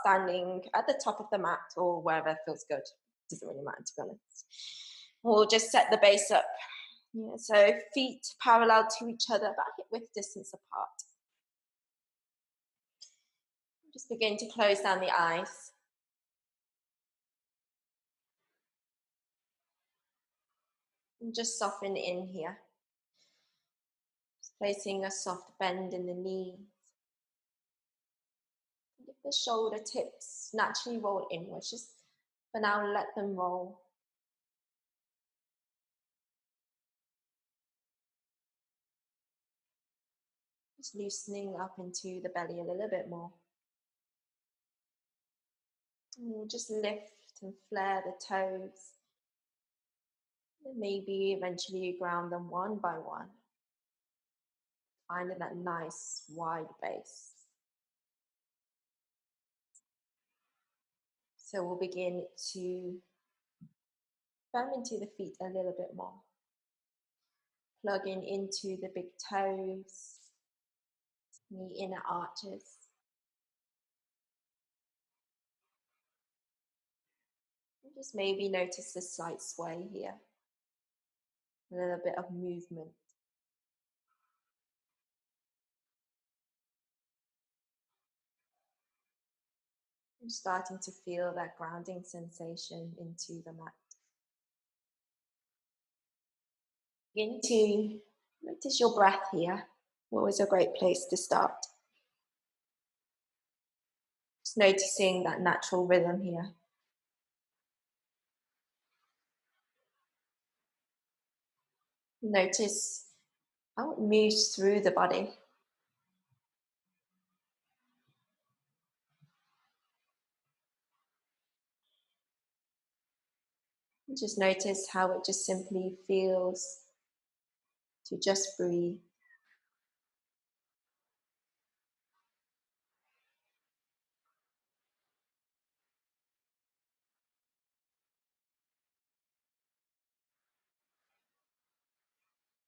standing at the top of the mat or wherever feels good. Doesn't really matter, to be honest. We'll just set the base up. Yeah, so feet parallel to each other, about hip width distance apart. Just begin to close down the eyes. And just soften in here. Just placing a soft bend in the knees. If the shoulder tips naturally roll inwards, just for now let them roll. Just loosening up into the belly a little bit more. And we'll just lift and flare the toes. And maybe eventually you ground them one by one. Finding that nice wide base. So we'll begin to firm into the feet a little bit more. Plugging into the big toes, the inner arches. And just maybe notice the slight sway here. A little bit of movement. I'm starting to feel that grounding sensation into the mat. Begin to notice your breath here. Always a great place to start. Just noticing that natural rhythm here. Notice how it moves through the body. And just notice how it just simply feels to just breathe.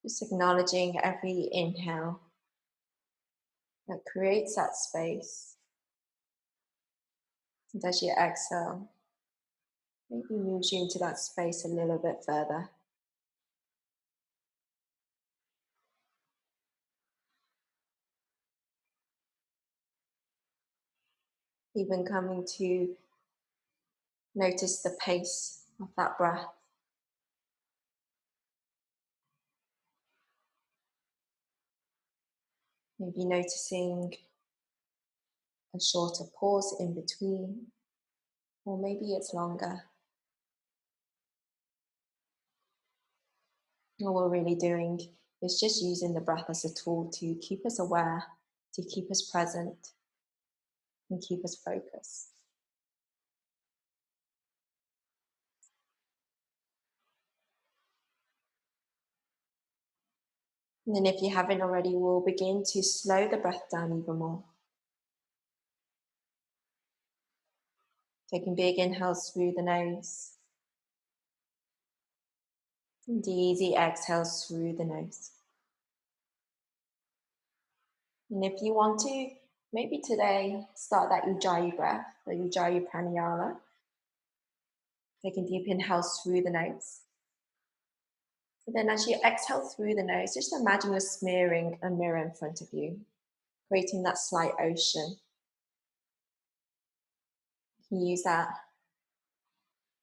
Just acknowledging every inhale that creates that space. And as you exhale, maybe moves you into that space a little bit further. Even coming to notice the pace of that breath. Maybe noticing a shorter pause in between, or maybe it's longer. All we're really doing is just using the breath as a tool to keep us aware, to keep us present, and keep us focused. And then if you haven't already, we'll begin to slow the breath down even more. Taking big inhales through the nose. And easy exhales through the nose. And if you want to, maybe today, start that Ujjayi breath, the Ujjayi pranayama. Taking deep inhales through the nose. And then as you exhale through the nose, just imagine you're smearing a mirror in front of you, creating that slight ocean. You can use that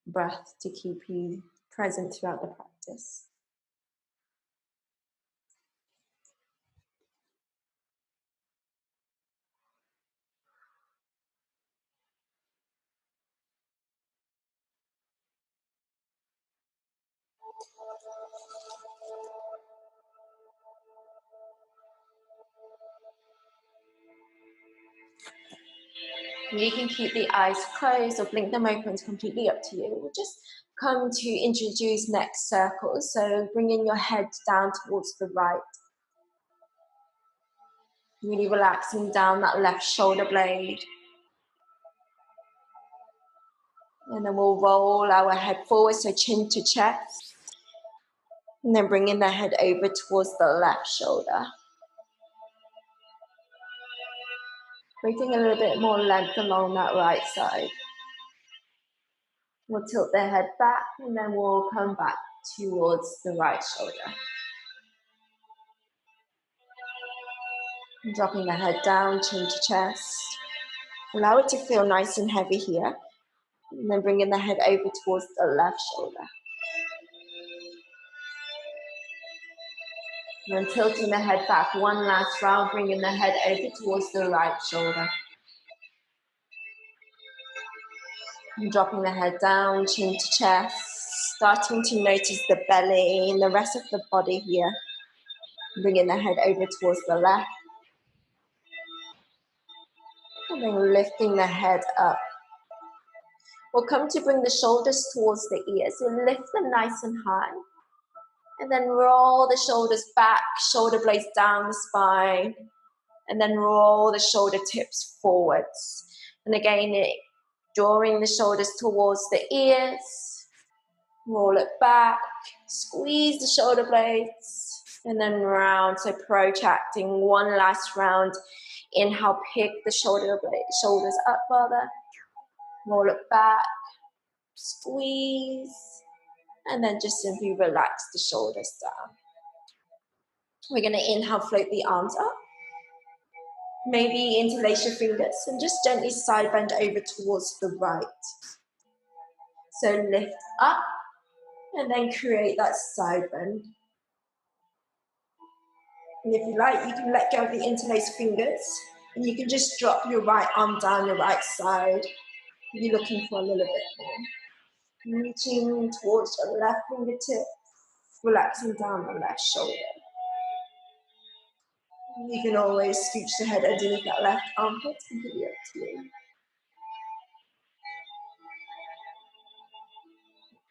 breath to keep you present throughout the practice. You can keep the eyes closed or blink them open, it's completely up to you. We'll just come to introduce neck circles. So bringing your head down towards the right. Really relaxing down that left shoulder blade. And then we'll roll our head forward, so chin to chest. And then bringing the head over towards the left shoulder. Creating a little bit more length along that right side. We'll tilt the head back and then we'll come back towards the right shoulder. Dropping the head down, chin to chest. Allow it to feel nice and heavy here. And then bringing the head over towards the left shoulder. And then tilting the head back one last round, bringing the head over towards the right shoulder. And dropping the head down, chin to chest. Starting to notice the belly and the rest of the body here. Bringing the head over towards the left. And then lifting the head up. We'll come to bring the shoulders towards the ears. So lift them nice and high. And then roll the shoulders back, shoulder blades down the spine. And then roll the shoulder tips forwards. And again, drawing the shoulders towards the ears. Roll it back, squeeze the shoulder blades. And then round, so protracting one last round. Inhale, pick the shoulders up further. Roll it back, squeeze. And then just simply relax the shoulders down. We're going to inhale, float the arms up. Maybe interlace your fingers and just gently side bend over towards the right. So lift up and then create that side bend. And if you like, you can let go of the interlaced fingers and you can just drop your right arm down your right side. You're looking for a little bit more. Reaching towards the left fingertip, relaxing down the left shoulder. You can always scooch the head underneath that left armpit, completely up to you.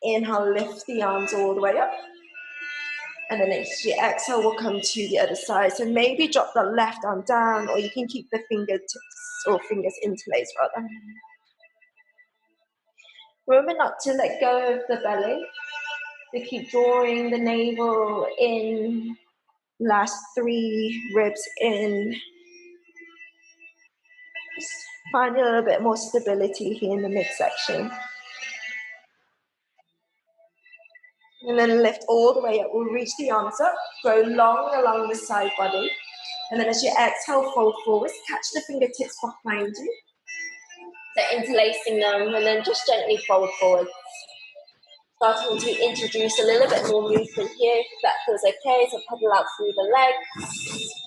Inhale, lift the arms all the way up. And then as you exhale, we'll come to the other side. So maybe drop the left arm down, or you can keep the fingertips or fingers interlaced rather. Remember not to let go of the belly. To keep drawing the navel in. Last 3 ribs in. Just find a little bit more stability here in the midsection. And then lift all the way up. We'll reach the arms up, go long along the side body. And then as you exhale, fold forwards, catch the fingertips behind you. So interlacing them and then just gently fold forward. Starting to introduce a little bit more movement here, if that feels okay. So pedal out through the legs,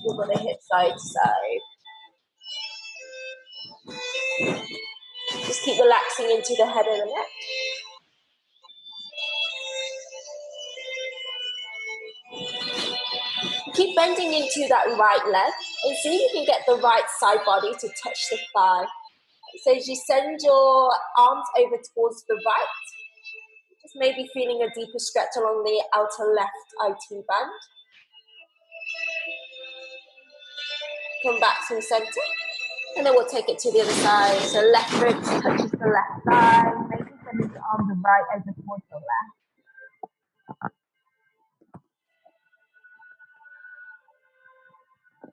wiggle the hips side to side. Just keep relaxing into the head and the neck. Keep bending into that right leg and see if you can get the right side body to touch the thigh. So as you send your arms over towards the right, just maybe feeling a deeper stretch along the outer left IT band. Come back to the center, and then we'll take it to the other side. So left rib touches the left thigh, maybe sending the arms right over towards the left.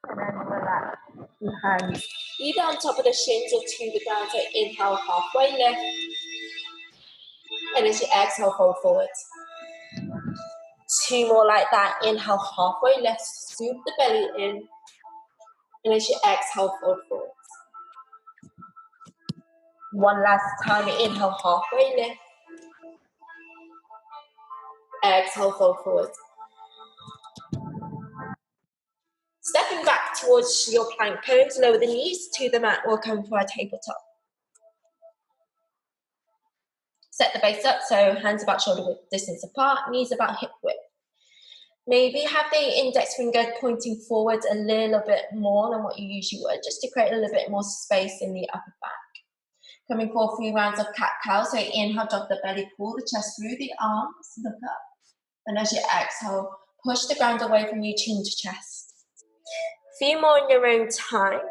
And then relax the hands either on top of the shins or to the ground. So inhale, halfway lift. And as you exhale, fold forward. 2 more like that. Inhale, halfway lift. Scoop the belly in. And as you exhale, fold forward. 1 last time. Inhale, halfway lift. Exhale, fold forward. Stepping back towards your plank pose, lower the knees to the mat. We'll come for our tabletop. Set the base up, so hands about shoulder width distance apart, knees about hip width. Maybe have the index finger pointing forward a little bit more than what you usually would, just to create a little bit more space in the upper back. Coming for 3 rounds of cat-cow, so inhale, drop the belly, pull the chest through the arms, look up. And as you exhale, push the ground away from you, chin to chest. Few more in your own time.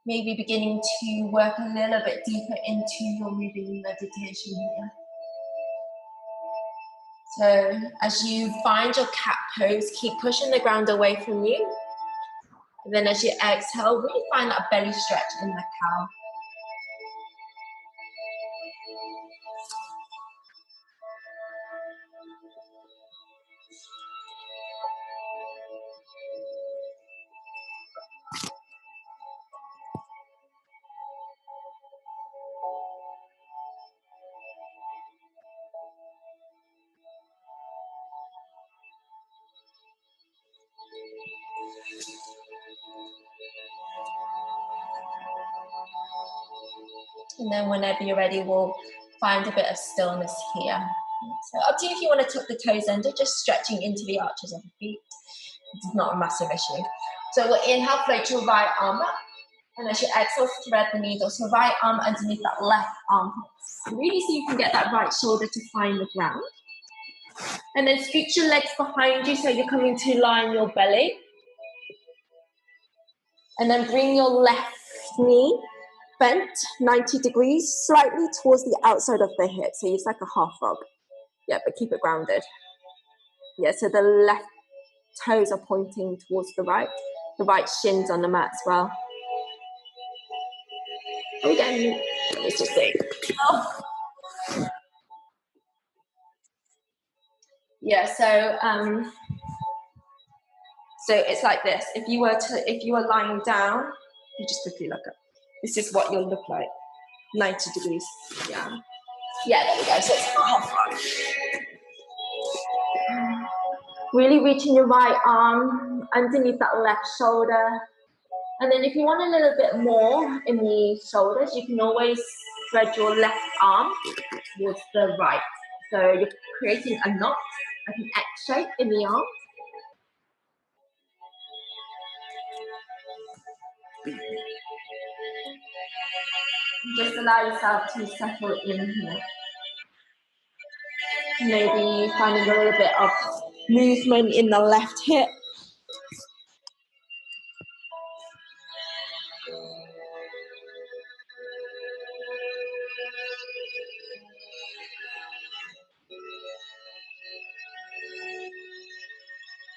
Maybe beginning to work a little bit deeper into your moving meditation here. So as you find your cat pose, keep pushing the ground away from you. And then as you exhale, really find that belly stretch in the cow. And then whenever you're ready, we'll find a bit of stillness here. So up to you if you want to tuck the toes under, just stretching into the arches of the feet. It's not a massive issue. So we'll inhale, float your right arm up. And as you exhale, thread the needle. So right arm underneath that left arm. Really so you can get that right shoulder to find the ground. And then scoot your legs behind you so you're coming to line your belly. And then bring your left knee bent 90 degrees, slightly towards the outside of the hip. So it's like a half frog. Yeah, but keep it grounded. Yeah, so the left toes are pointing towards the right shin's on the mat as well. Again, let's just see. Oh. Yeah, so it's like this. If you were lying down, you just quickly look up. This is what you'll look like. 90 degrees. Yeah. Yeah, there we go. So it's half frog. Really reaching your right arm underneath that left shoulder. And then if you want a little bit more in the shoulders, you can always spread your left arm towards the right. So you're creating a knot, like an X shape in the arm. Just allow yourself to settle in here. Maybe finding a little bit of movement in the left hip.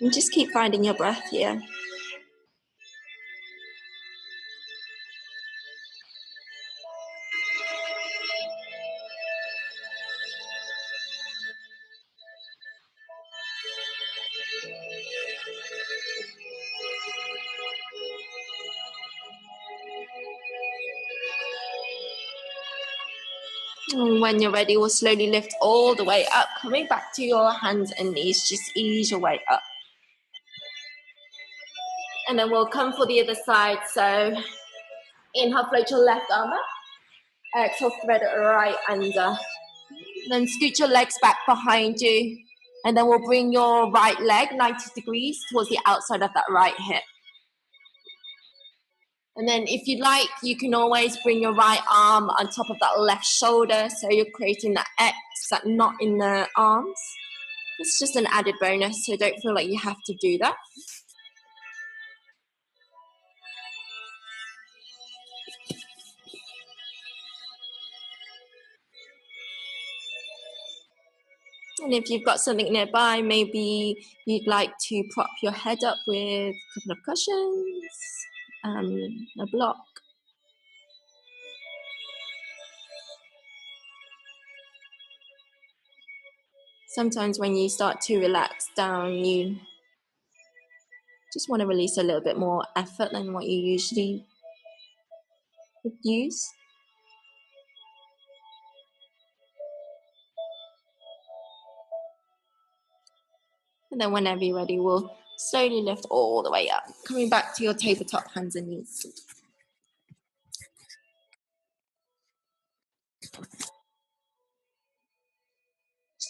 And just keep finding your breath here. And when you're ready, we'll slowly lift all the way up, coming back to your hands and knees. Just ease your way up. And then we'll come for the other side. So inhale, float your left arm up. Exhale, thread it right under. Then scoot your legs back behind you. And then we'll bring your right leg 90 degrees towards the outside of that right hip. And then if you'd like, you can always bring your right arm on top of that left shoulder. So you're creating that X, that knot in the arms. It's just an added bonus, so don't feel like you have to do that. And if you've got something nearby, maybe you'd like to prop your head up with a couple of cushions, a block. Sometimes when you start to relax down, you just want to release a little bit more effort than what you usually would use. And then whenever you're ready, we'll slowly lift all the way up, coming back to your tabletop hands and knees.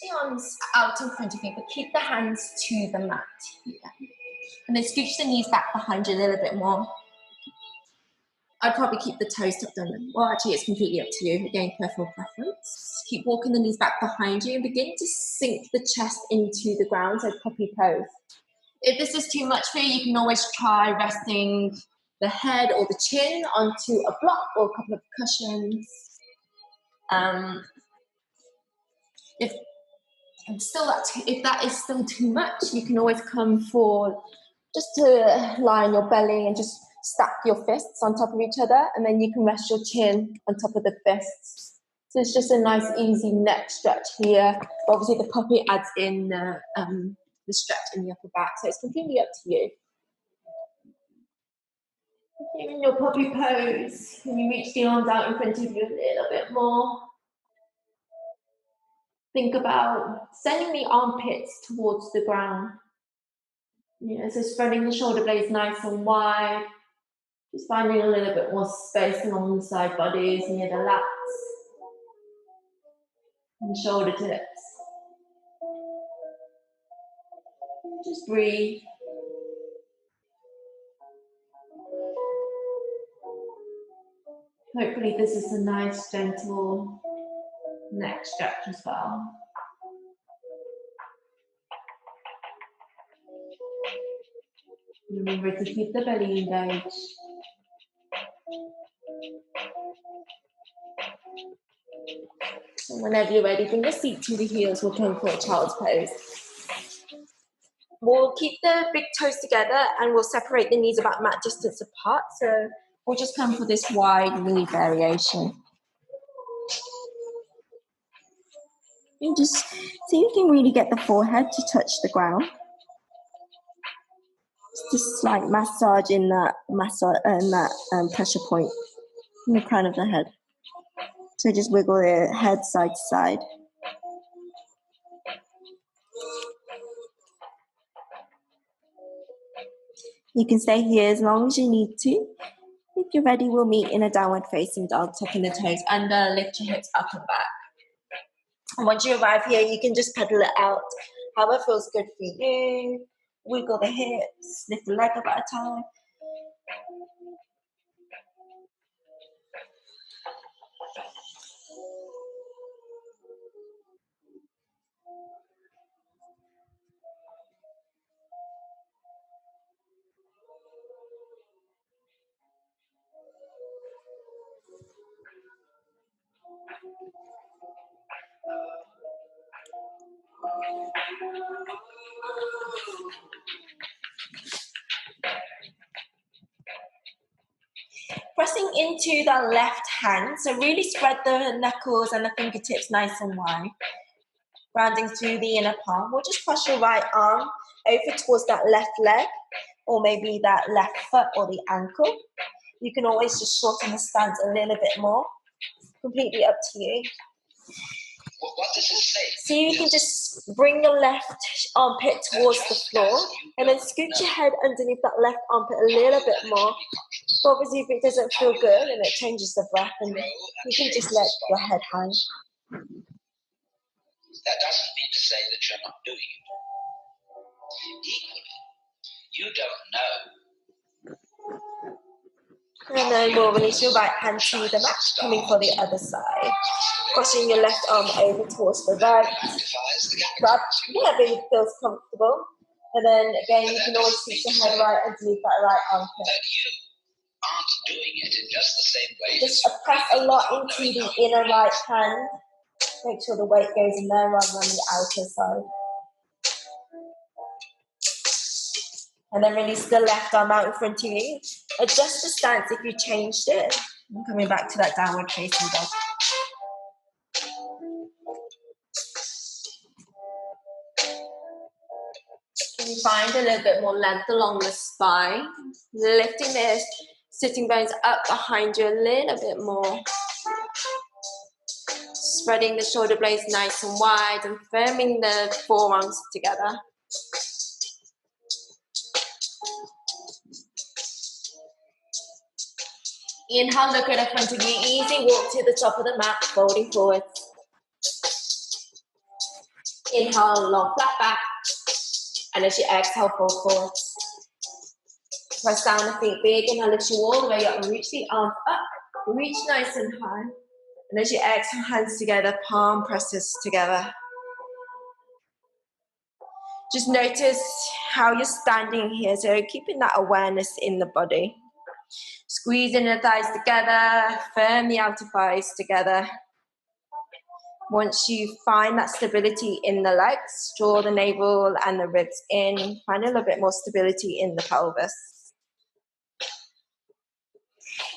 The arms out in front of you, but keep the hands to the mat here. And then scooch the knees back behind you a little bit more. I'd probably keep the toes tucked under. Well, actually, it's completely up to you. Again, personal preference. Keep walking the knees back behind you and begin to sink the chest into the ground, so puppy pose. If this is too much for you, you can always try resting the head or the chin onto a block or a couple of cushions. If that is still too much, you can always come for Just to lie on your belly and just stack your fists on top of each other, and then you can rest your chin on top of the fists. So it's just a nice easy neck stretch here. But obviously the puppy adds in the stretch in the upper back, so it's completely up to you. If you're in your puppy pose, can you reach the arms out in front of you a little bit more? Think about sending the armpits towards the ground. Yeah, so spreading the shoulder blades nice and wide. Just finding a little bit more space along the side bodies, near the lats and the shoulder tips. Just breathe. Hopefully this is a nice gentle neck stretch as well. Remember to keep the belly engaged. And whenever you're ready, bring your feet to the heels. We'll come for a child's pose. We'll keep the big toes together and we'll separate the knees about mat distance apart. So we'll just come for this wide knee variation. And just so you can really get the forehead to touch the ground. Just a slight massage in that pressure point in the crown of the head. So just wiggle the head side to side. You can stay here as long as you need to. If you're ready, we'll meet in a downward facing dog, tucking the toes under, lift your hips up and back. And once you arrive here, you can just pedal it out, however feels good for you. Wiggle the hips, lift the leg up at a time. Pressing into the left hand, so really spread the knuckles and the fingertips nice and wide. Rounding through the inner palm, we'll just cross your right arm over towards that left leg, or maybe that left foot or the ankle. You can always just shorten the stance a little bit more, completely up to you. What does it say? So you can just bring your left armpit towards the floor and then scoot your head underneath that left armpit a little bit more. But obviously if it doesn't feel good and it changes the breath, and you can just let your head hang. That doesn't mean to say that you're not doing it. Equally, you don't know. And then we'll release your right hand to the mat, coming for the other side. Crossing your left arm over towards the right. Grab wherever it feels comfortable. And then again, you can always keep your head right underneath that right armpit. But you aren't doing it in just the same way. Just press a lot into the inner right hand. Make sure the weight goes in there rather than the outer side. And then release the left arm out in front of you. Adjust the stance if you changed it. I'm coming back to that downward facing dog. Can you find a little bit more length along the spine? Lifting the sitting bones up behind you a little bit more. Spreading the shoulder blades nice and wide and firming the forearms together. Inhale, look at the front of you. Easy walk to the top of the mat, folding forward. Inhale, long flat back. And as you exhale, fold forward. Press down the feet big. Inhale, lift you all the way up and reach the arms up. Reach nice and high. And as you exhale, hands together, palm presses together. Just notice how you're standing here. So keeping that awareness in the body. Squeezing the thighs together, firm the outer thighs together. Once you find that stability in the legs, draw the navel and the ribs in, find a little bit more stability in the pelvis.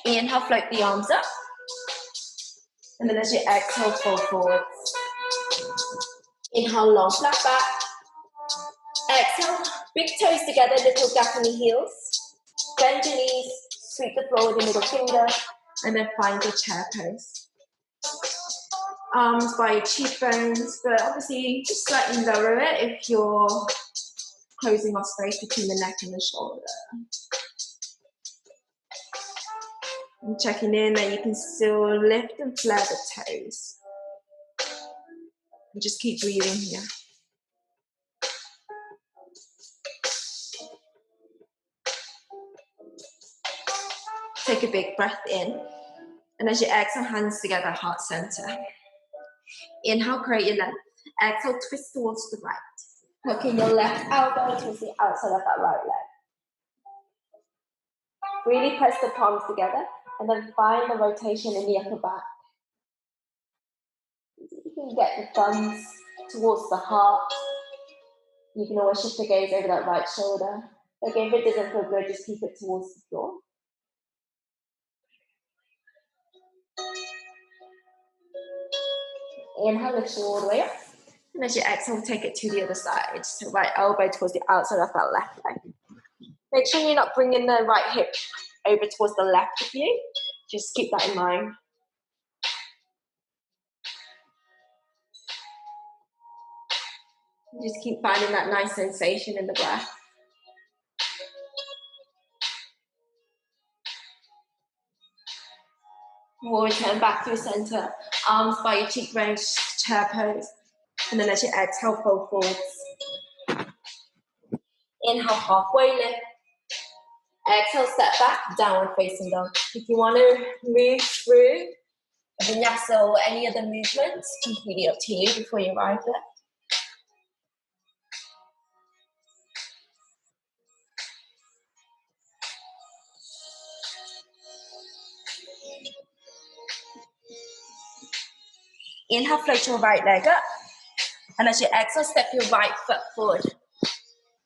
Inhale, float the arms up. And then as you exhale, fold forwards. Inhale, long flat back. Exhale, big toes together, little gap in the heels. Bend your knees, sweep the floor with your middle finger, and then find your chair pose. Arms by your cheekbones, but obviously just slightly lower it if you're closing off space between the neck and the shoulder. And checking in that you can still lift and flare the toes. And just keep breathing here. Take a big breath in. And as you exhale, hands together, heart center. Inhale, create your length. Exhale, twist towards the right. Hooking your left elbow towards the outside of that right leg. Really press the palms together and then find the rotation in the upper back. You can get the thumbs towards the heart. You can always shift the gaze over that right shoulder. Again, if it doesn't feel good, just keep it towards the floor. Inhale, lift all the way up. And as you exhale, take it to the other side. So right elbow towards the outside of that left leg. Make sure you're not bringing the right hip over towards the left of you. Just keep that in mind. Just keep finding that nice sensation in the breath. We'll return back to center. Arms by your cheekbones, chair pose. And then as you exhale, fold forwards. Inhale, halfway lift. Exhale, step back, downward facing dog. If you want to move through vinyasa or any other movements, completely up to you before you arrive there. Inhale, float your right leg up. And as you exhale, step your right foot forward.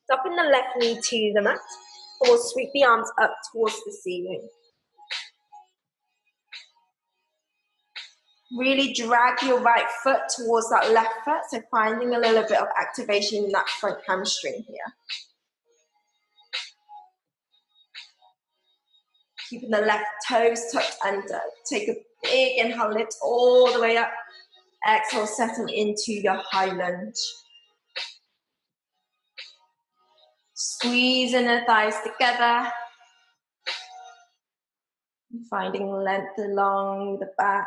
Dropping the left knee to the mat. And we'll sweep the arms up towards the ceiling. Really drag your right foot towards that left foot, so finding a little bit of activation in that front hamstring here. Keeping the left toes tucked under. Take a big inhale, lift all the way up. Exhale, settle into your high lunge. Squeezing the thighs together. Finding length along the back.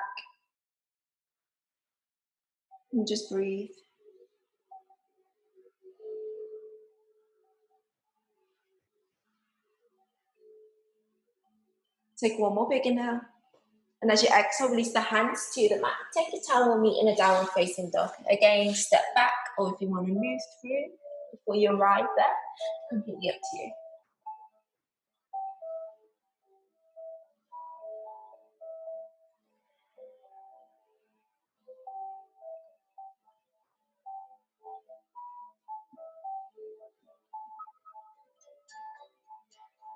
And just breathe. Take one more big inhale. And as you exhale, release the hands to the mat. Take your time, we'll meet in a downward facing dog. Again, step back, or if you want to move through before you arrive there, completely up to you.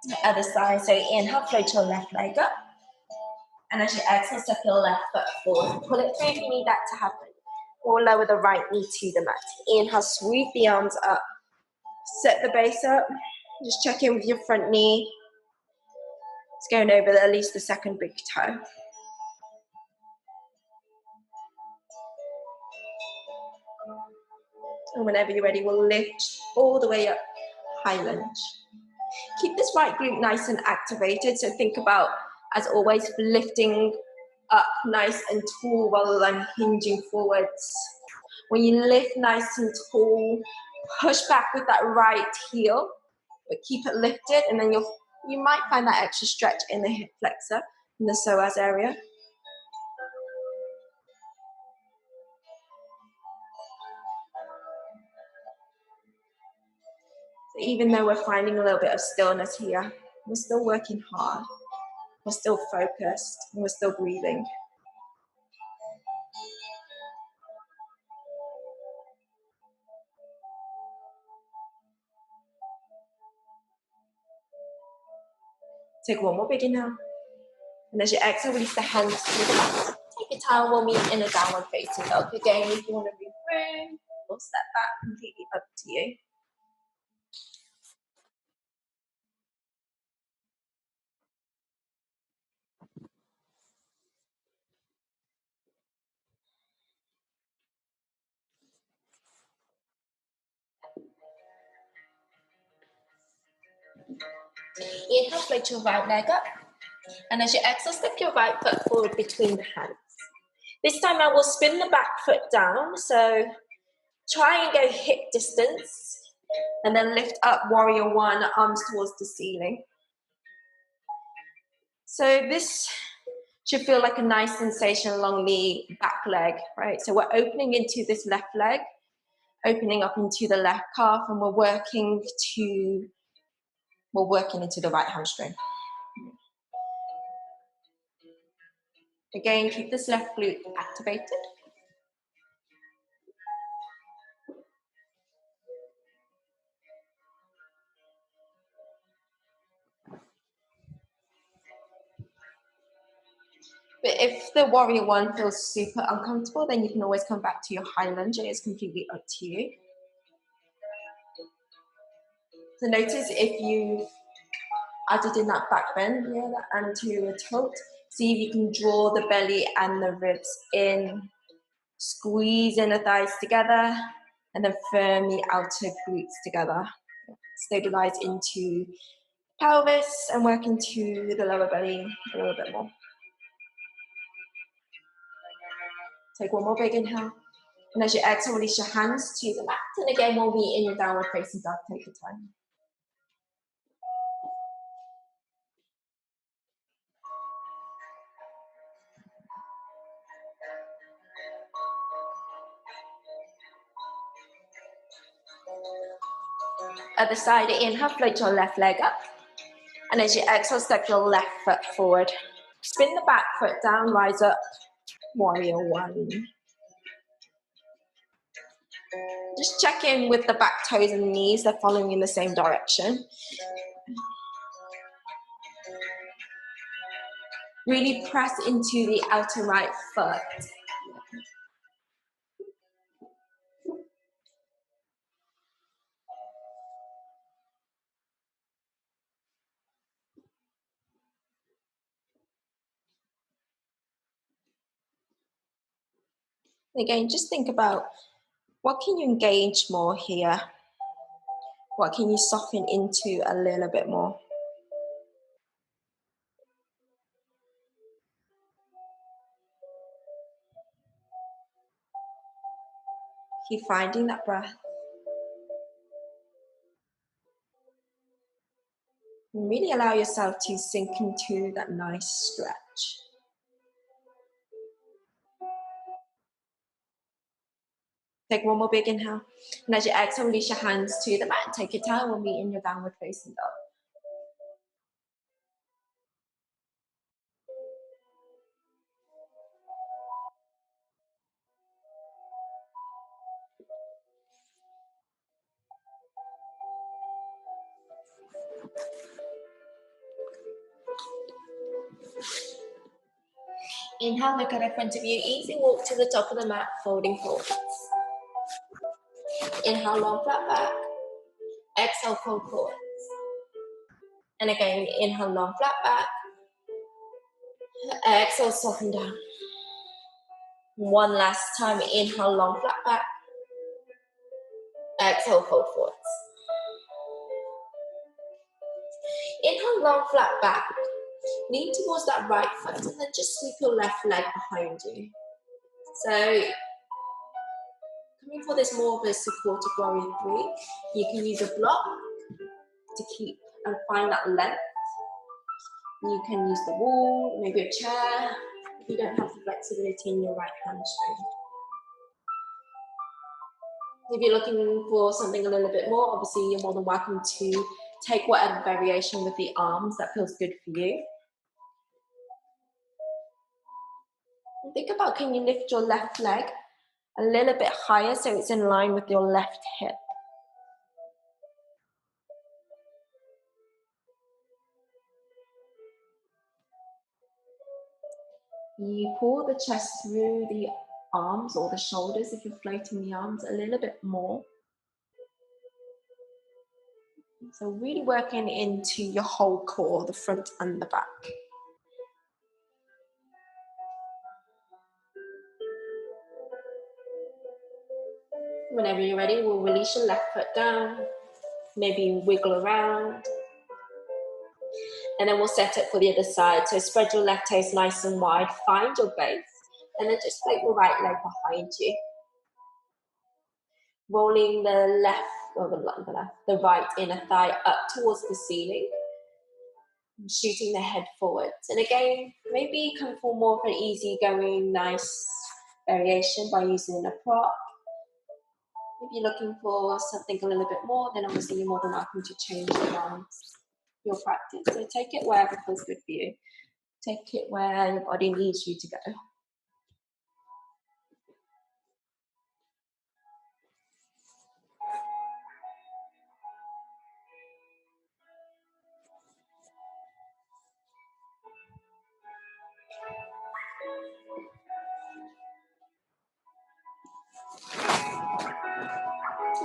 The other side, so inhale, float your left leg up. And as you exhale, step your left foot forward. Pull it through if you need that to happen. Or lower the right knee to the mat. Inhale, sweep the arms up. Set the base up. Just check in with your front knee. It's going over at least the second big toe. And whenever you're ready, we'll lift all the way up, high lunge. Keep this right glute nice and activated. So think about, as always, lifting up nice and tall rather than hinging forwards. When you lift nice and tall, push back with that right heel, but keep it lifted, and then you might find that extra stretch in the hip flexor, in the psoas area. So even though we're finding a little bit of stillness here, we're still working hard, we're still focused, and we're still breathing. Take one more big inhale. And as you exhale, release the hands to the back. Take a towel, we'll meet in a downward facing dog. Again, if you want to move through or step back, completely up to you. Inhale, float your right leg up. And as you exhale, step your right foot forward between the hands. This time I will spin the back foot down. So try and go hip distance. And then lift up warrior one, arms towards the ceiling. So this should feel like a nice sensation along the back leg, right? So we're opening into this left leg, opening up into the left calf, and we're working into the right hamstring. Again, keep this left glute activated. But if the warrior one feels super uncomfortable, then you can always come back to your high lunge. It's completely up to you. So notice if you added in that back bend, that anterior tilt, see if you can draw the belly and the ribs in, squeeze in the thighs together, and then firm the outer glutes together. Stabilize into pelvis and work into the lower belly a little bit more. Take one more big inhale. And as you exhale, release your hands to the mat. And again, we'll be in your downward facing dog. Take your time. Other side, inhale, float your left leg up. And as you exhale, step your left foot forward. Spin the back foot down, rise up, warrior one. Just check in with the back toes and knees, they're following in the same direction. Really press into the outer right foot. Again, just think about what can you engage more here? What can you soften into a little bit more? Keep finding that breath. And really allow yourself to sink into that nice stretch. Take one more big inhale. And as you exhale, release your hands to the mat. Take your time, we'll meet in your downward facing dog. Inhale, look at in front of you. Easy walk to the top of the mat, folding forwards. Inhale, long flat back. Exhale, fold forwards. And again, inhale, long flat back. Exhale, soften down. One last time, inhale, long flat back. Exhale, fold forwards. Inhale, long flat back. Lean towards that right foot and then just sweep your left leg behind you. So, coming for this more of a supported warrior three, you can use a block to keep and find that length. You can use the wall, maybe a chair, if you don't have the flexibility in your right hamstring. If you're looking for something a little bit more, obviously you're more than welcome to take whatever variation with the arms that feels good for you. And think about, can you lift your left leg a little bit higher so it's in line with your left hip? You pull the chest through the arms or the shoulders if you're floating the arms a little bit more. So really working into your whole core, the front and the back. Whenever you're ready, we'll release your left foot down, maybe wiggle around, and then we'll set it for the other side. So spread your left toes nice and wide, find your base, and then just float your right leg behind you. Rolling the right inner thigh up towards the ceiling, shooting the head forwards. And again, maybe you can for more of an easy-going, nice variation by using a prop. If you're looking for something a little bit more, then obviously you're more than welcome to change your practice. So take it wherever feels good for you. Take it where your body needs you to go.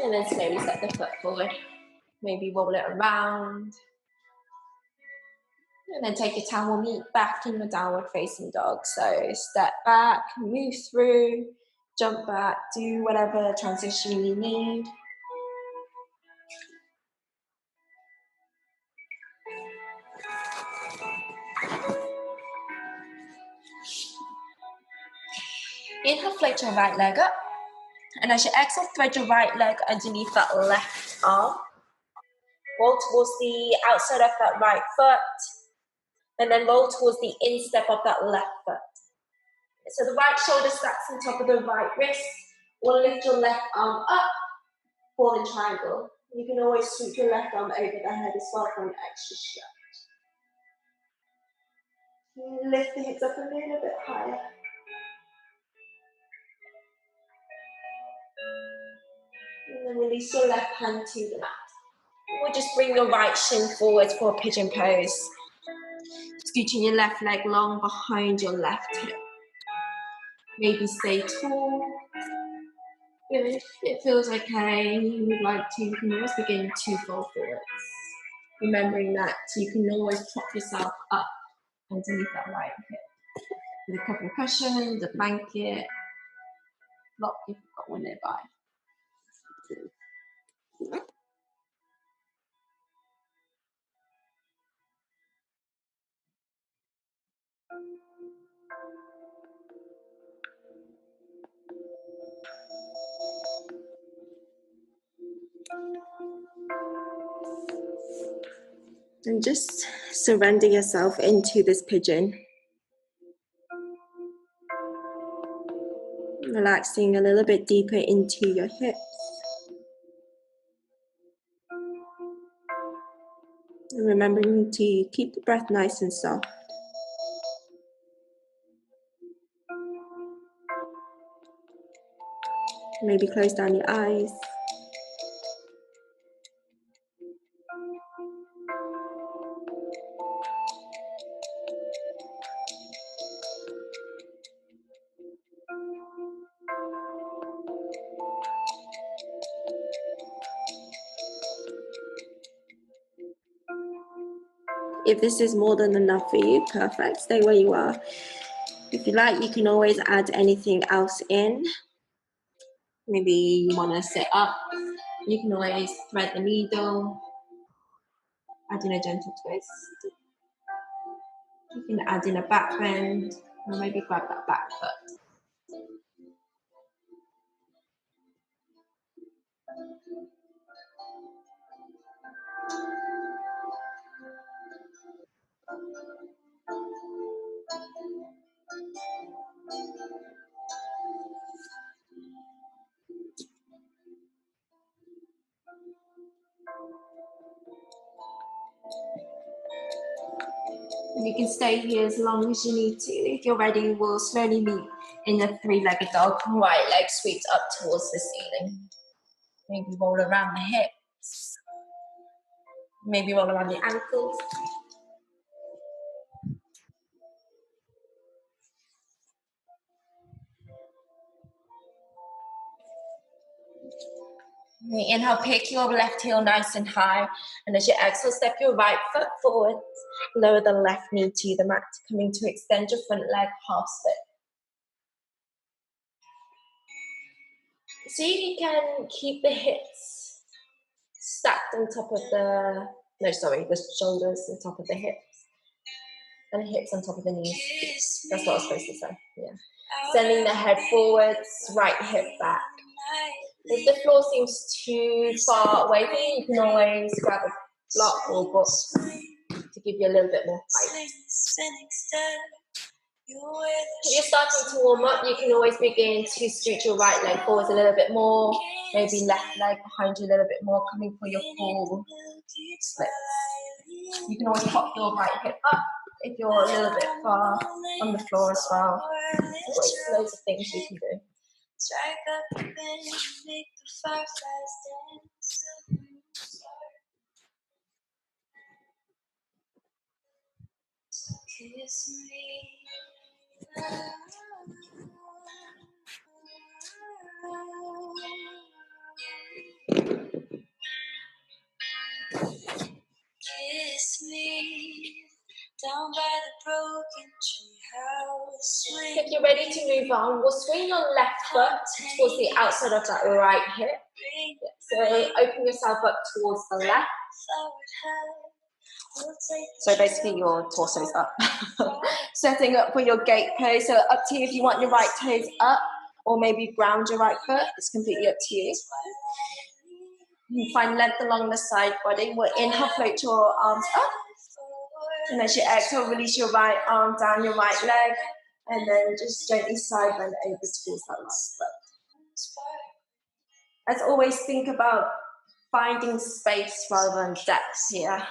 And then slowly set the foot forward. Maybe roll it around. And then take your towel, meet back in your downward facing dog. So step back, move through, jump back, do whatever transition you need. Inhale, float your right leg up. And as you exhale, thread your right leg underneath that left arm. Roll towards the outside of that right foot. And then roll towards the instep of that left foot. So the right shoulder stacks on top of the right wrist. Or lift your left arm up, falling triangle. You can always sweep your left arm over the head as well for an extra stretch. Lift the hips up a little bit higher. And then release your left hand to the mat. Or just bring your right shin forward for a pigeon pose. Scooching your left leg long behind your left hip. Maybe stay tall. If it feels okay, you would like to, you can always begin to fold forwards. Remembering that you can always prop yourself up underneath that right hip. With a couple of cushions, a blanket, block if you've got one nearby. And just surrender yourself into this pigeon. Relaxing a little bit deeper into your hips. And remembering to keep the breath nice and soft. Maybe close down your eyes. If this is more than enough for you, perfect, stay where you are. If you like, you can always add anything else in. Maybe you want to sit up. You can always thread the needle, add in a gentle twist. You can add in a back bend, or maybe grab that back foot. And you can stay here as long as you need to. If you're ready, we'll slowly meet in a three-legged dog. Right leg sweeps up towards the ceiling. Maybe roll around the hips. Maybe roll around the ankles. Inhale, pick your left heel nice and high. And as you exhale, step your right foot forward. Lower the left knee to the mat. Coming to extend your front leg, half split. See if you can keep the hips stacked on top of the shoulders on top of the hips. And the hips on top of the knees. That's what I was supposed to say. Yeah. Sending the head forwards, right hip back. If the floor seems too far away from you, you can always grab a block or book to give you a little bit more height. If you're starting to warm up, you can always begin to scoot your right leg forwards a little bit more, maybe left leg behind you a little bit more, coming for your full splits. You can always pop your right hip up if you're a little bit far on the floor as well. There's always loads of things you can do. Strike up the band, make the fireflies dance. Kiss me. Kiss me down by the broken treehouse. If you're ready to move on, we'll swing your left foot towards the outside of that right hip. So open yourself up towards the left. So basically your torso's up. Setting up for your gate pose. So up to you if you want your right toes up or maybe ground your right foot. It's completely up to you. You find length along the side body. We'll inhale, float your arms up. And as you exhale, release your right arm down your right leg. And then just gently side bend over towards that right foot. As always, think about finding space rather than depth here.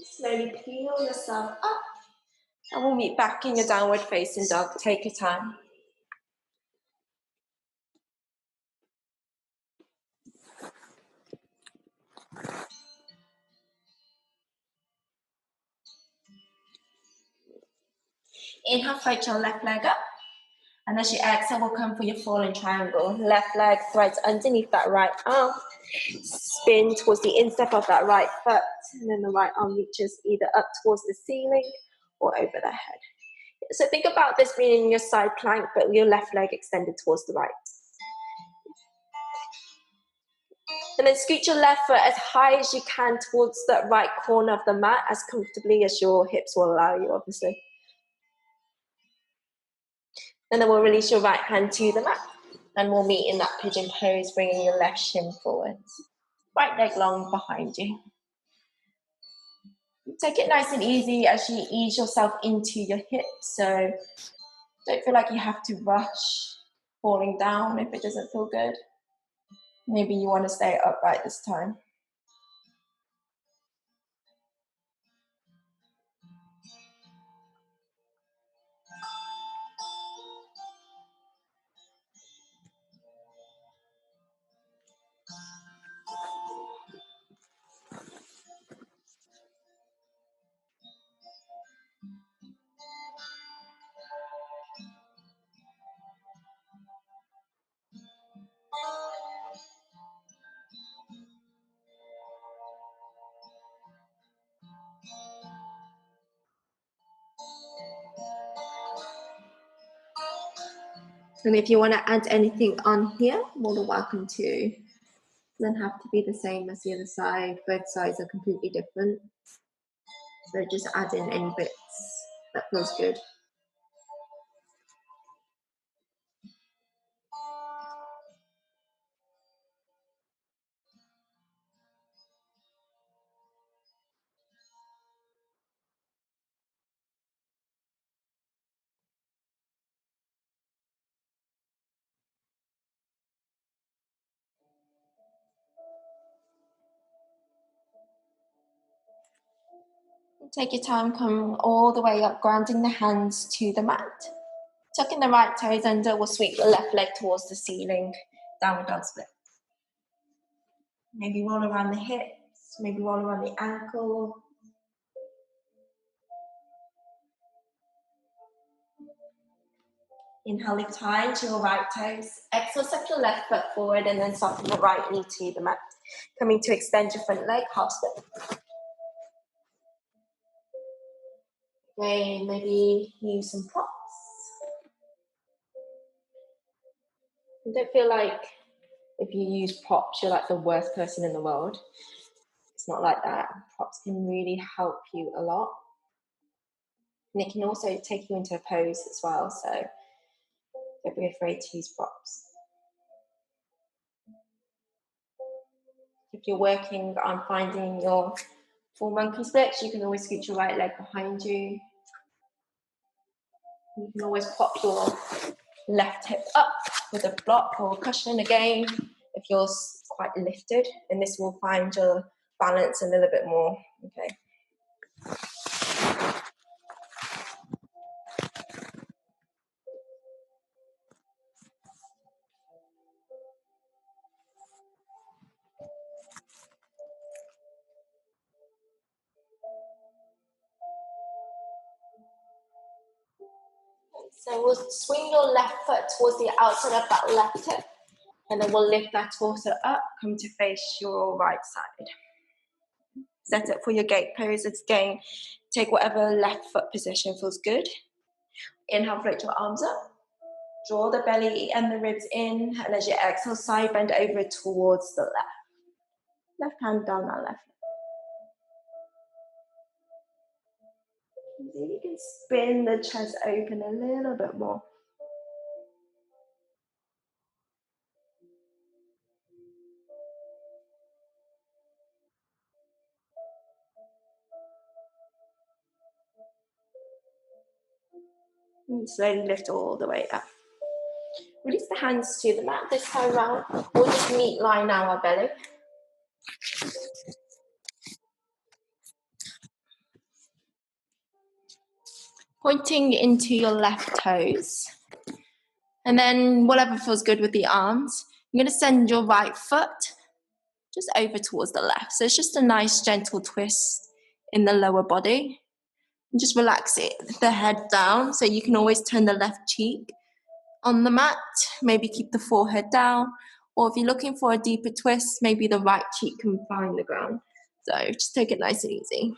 Slowly peel yourself up. And we'll meet back in your downward facing dog. Take your time. Inhale, float your left leg up. And as you exhale, we'll come for your falling triangle. Left leg threads underneath that right arm. Spin towards the instep of that right foot. And then the right arm reaches either up towards the ceiling or over the head. So think about this being in your side plank, but with your left leg extended towards the right. And then scoot your left foot as high as you can towards that right corner of the mat, as comfortably as your hips will allow you, obviously. And then we'll release your right hand to the mat. And we'll meet in that pigeon pose, bringing your left shin forwards. Right leg long behind you. Take it nice and easy as you ease yourself into your hips. So don't feel like you have to rush falling down if it doesn't feel good. Maybe you want to stay upright this time. And if you want to add anything on here, more than welcome to. It doesn't have to be the same as the other side. Both sides are completely different. So just add in any bits that feels good. Take your time, come all the way up, grounding the hands to the mat. Tucking the right toes under, we'll sweep the left leg towards the ceiling, downward dog split. Maybe roll around the hips, maybe roll around the ankle. Inhale, lift high into your right toes. Exhale, step your left foot forward and then soften your right knee to the mat. Coming to extend your front leg, half step. Okay, maybe use some props. And don't feel like if you use props, you're like the worst person in the world. It's not like that. Props can really help you a lot. And it can also take you into a pose as well, so don't be afraid to use props. If you're working on finding your full monkey splits, you can always scoot your right leg behind you. You can always pop your left hip up with a block or a cushion again if you're quite lifted, and this will find your balance a little bit more. Okay. So we'll swing your left foot towards the outside of that left hip, and then we'll lift that torso up, come to face your right side. Set it for your gate pose. Again, take whatever left foot position feels good. Inhale, float your arms up. Draw the belly and the ribs in, and as you exhale, side bend over towards the left. Left hand down that left. See if you can spin the chest open a little bit more. And slowly lift all the way up. Release the hands to the mat. This time around, we'll just meet line now our belly. Pointing into your left toes. And then whatever feels good with the arms, you're going to send your right foot just over towards the left. So it's just a nice gentle twist in the lower body. And just relax it, the head down. So you can always turn the left cheek on the mat. Maybe keep the forehead down. Or if you're looking for a deeper twist, maybe the right cheek can find the ground. So just take it nice and easy.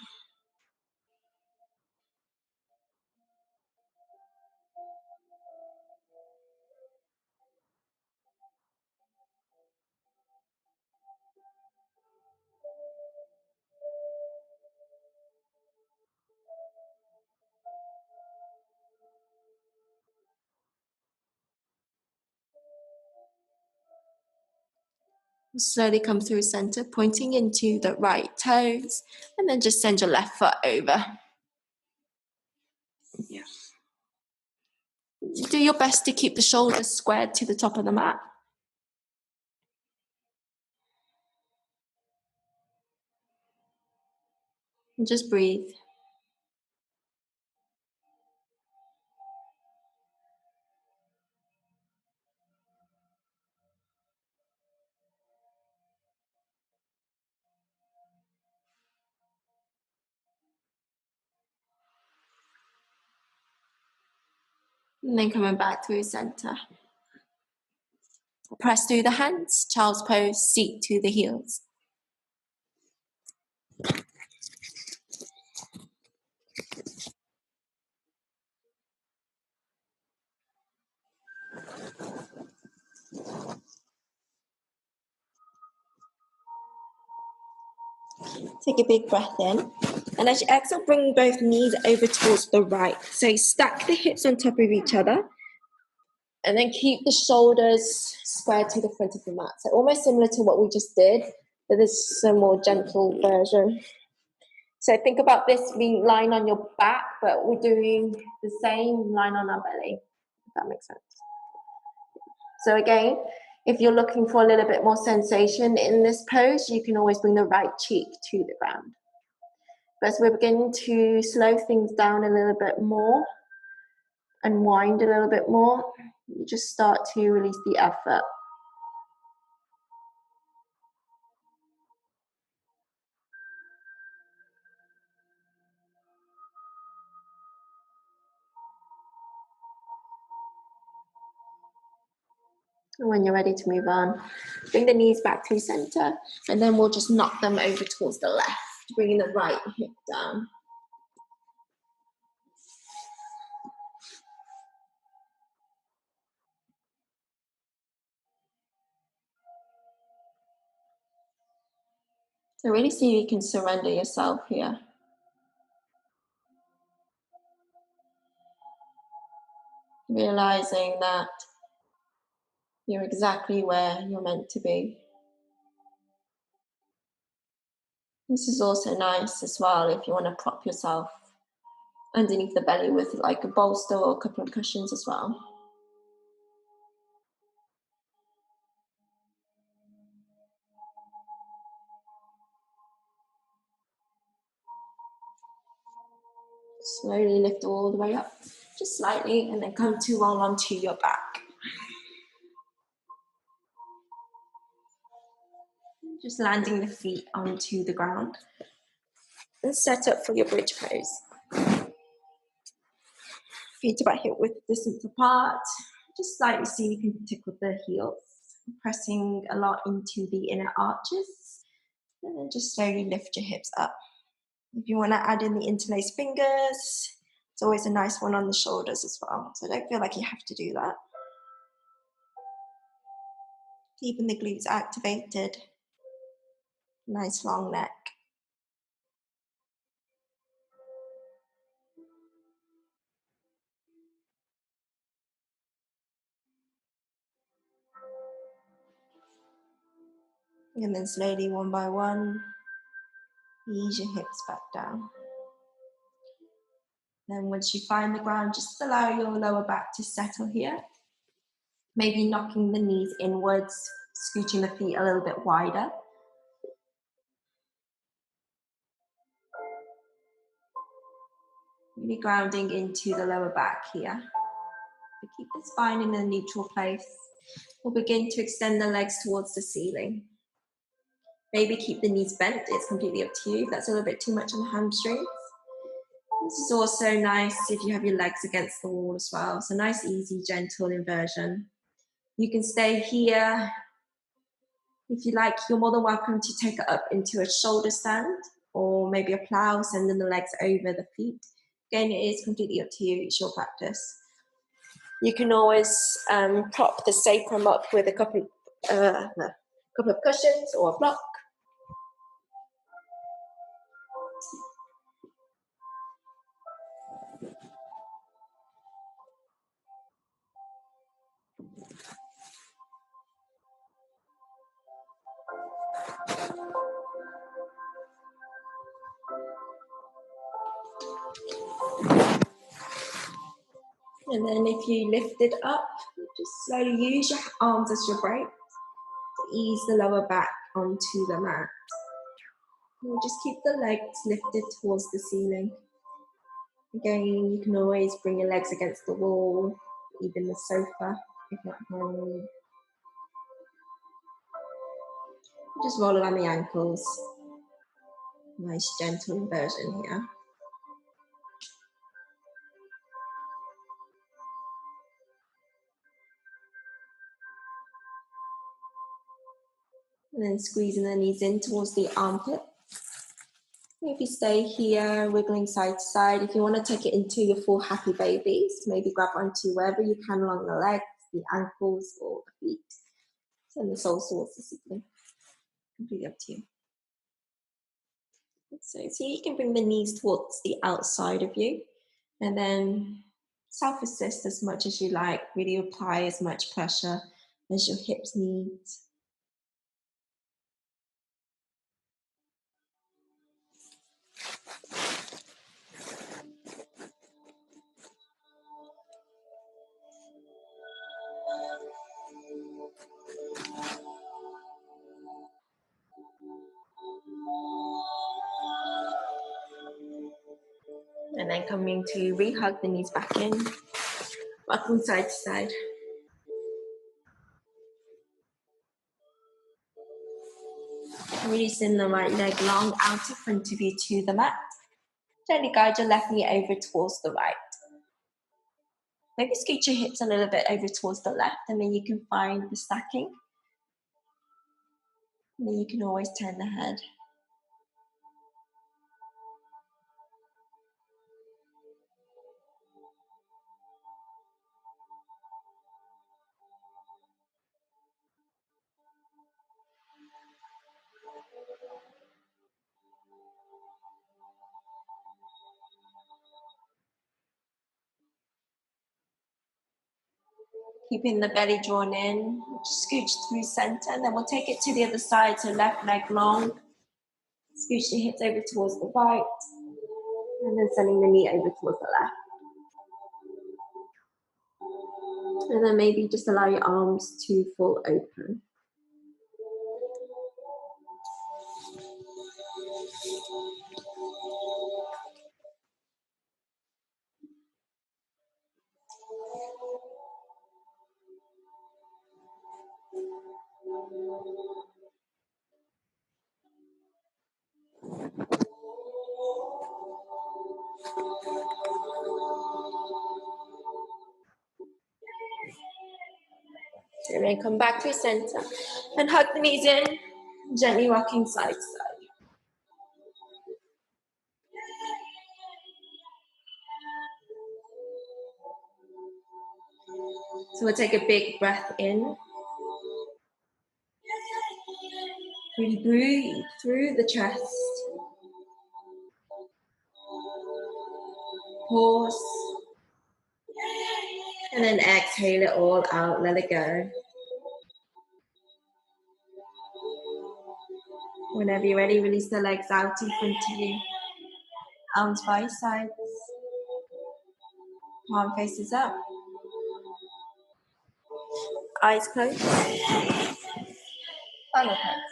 Slowly come through center, pointing into the right toes, and then just send your left foot over. Yeah. Do your best to keep the shoulders squared to the top of the mat. And just breathe. And then coming back through center. Press through the hands, child's pose, seat to the heels. Take a big breath in. And as you exhale, bring both knees over towards the right. So stack the hips on top of each other. And then keep the shoulders squared to the front of the mat. So almost similar to what we just did, but this is a more gentle version. So think about this being lying on your back, but we're doing the same line on our belly, if that makes sense. So again, if you're looking for a little bit more sensation in this pose, you can always bring the right cheek to the ground. But as we're beginning to slow things down a little bit more, unwind a little bit more, you just start to release the effort. And when you're ready to move on, bring the knees back through center, and then we'll just knock them over towards the left, bringing the right hip down. So really see if you can surrender yourself here. Realizing that you're exactly where you're meant to be. This is also nice as well if you want to prop yourself underneath the belly with like a bolster or a couple of cushions as well. Slowly lift all the way up, just slightly, and then come to roll onto your back. Just landing the feet onto the ground. And set up for your bridge pose. Feet about hip width distance apart. Just slightly see if you can tickle the heels, pressing a lot into the inner arches. And then just slowly lift your hips up. If you want to add in the interlaced fingers, it's always a nice one on the shoulders as well. So don't feel like you have to do that. Keeping the glutes activated. Nice long neck. And then slowly, one by one, ease your hips back down. Then once you find the ground, just allow your lower back to settle here. Maybe knocking the knees inwards, scooching the feet a little bit wider. Really grounding into the lower back here. But keep the spine in a neutral place. We'll begin to extend the legs towards the ceiling. Maybe keep the knees bent, it's completely up to you if that's a little bit too much on the hamstrings. This is also nice if you have your legs against the wall as well. So nice, easy, gentle inversion. You can stay here. If you like, you're more than welcome to take it up into a shoulder stand or maybe a plow, sending the legs over the feet. Again, it is completely up to you, it's your practice. You can always prop the sacrum up with a couple of cushions or a block. And then if you lift it up, just slowly use your arms as your brake to ease the lower back onto the mat. We'll just keep the legs lifted towards the ceiling. Again, you can always bring your legs against the wall, even the sofa, if not home. Just roll around the ankles. Nice gentle inversion here. And then squeezing the knees in towards the armpit. If you stay here, wiggling side to side, if you want to take it into your full happy babies, maybe grab onto wherever you can along the legs, the ankles, or the feet. Send the soles towards the ceiling. Completely up to you. So you can bring the knees towards the outside of you, and then self-assist as much as you like. Really apply as much pressure as your hips need. And then coming to re-hug the knees back in, rocking side to side. Releasing the right leg long out in front of you to the mat. Gently guide your left knee over towards the right. Maybe scoot your hips a little bit over towards the left, and then you can find the stacking. And then you can always turn the head. Keeping the belly drawn in, scooch through center, and then we'll take it to the other side, so left leg long. Scooch the hips over towards the right, and then sending the knee over towards the left. And then maybe just allow your arms to fall open. And then come back to center and hug the knees in, gently rocking side to side. So we'll take a big breath in. Really breathe through the chest. Pause. And then exhale it all out, let it go. Whenever you're ready, release the legs out in front of you. Arms by your sides. Palm faces up. Eyes closed. Final pose.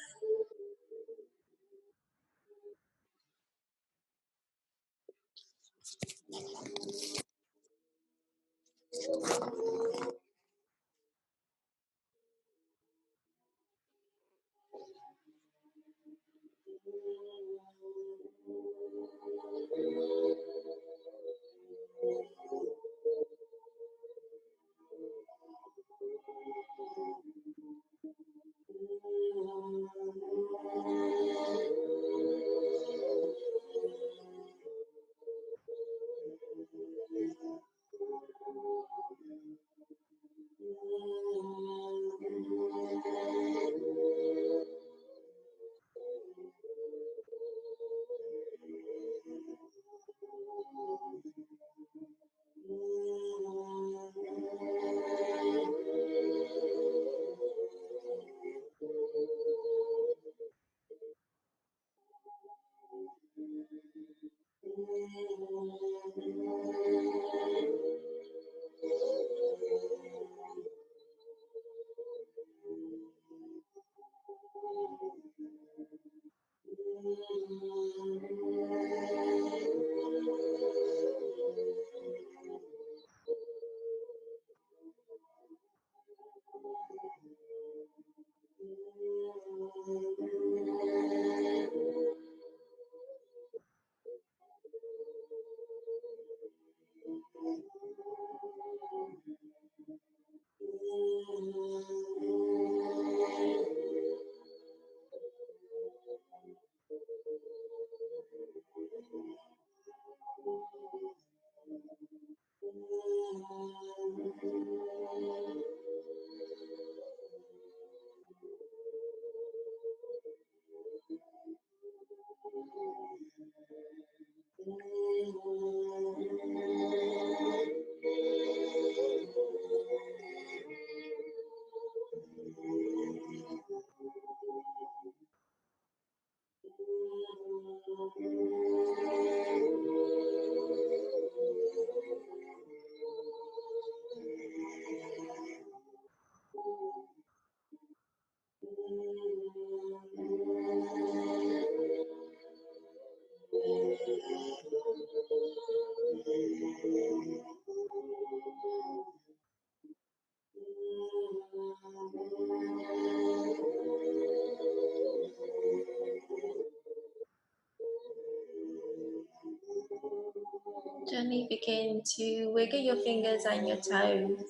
Gently begin to wiggle your fingers and your toes.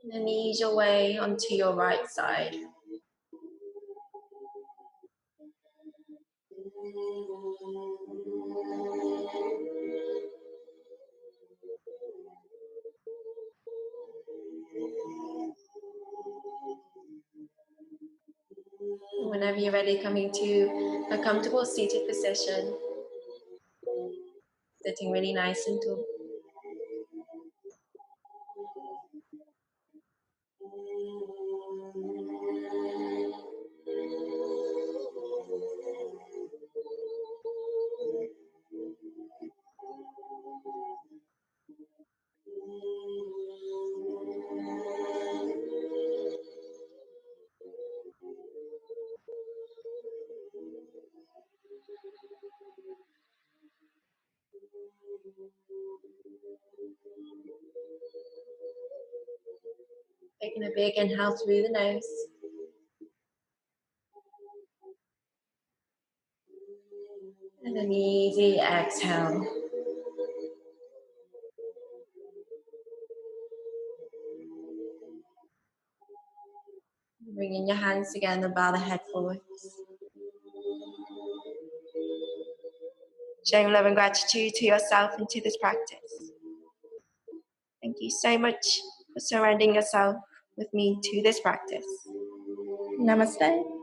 And then ease your way onto your right side. Whenever you're ready, coming to a comfortable seated position, sitting really nice and tall. Taking a big inhale through the nose. And an easy exhale. Bringing your hands together, bow the head forwards. Showing love and gratitude to yourself and to this practice. Thank you so much for surrendering yourself with me to this practice. Namaste.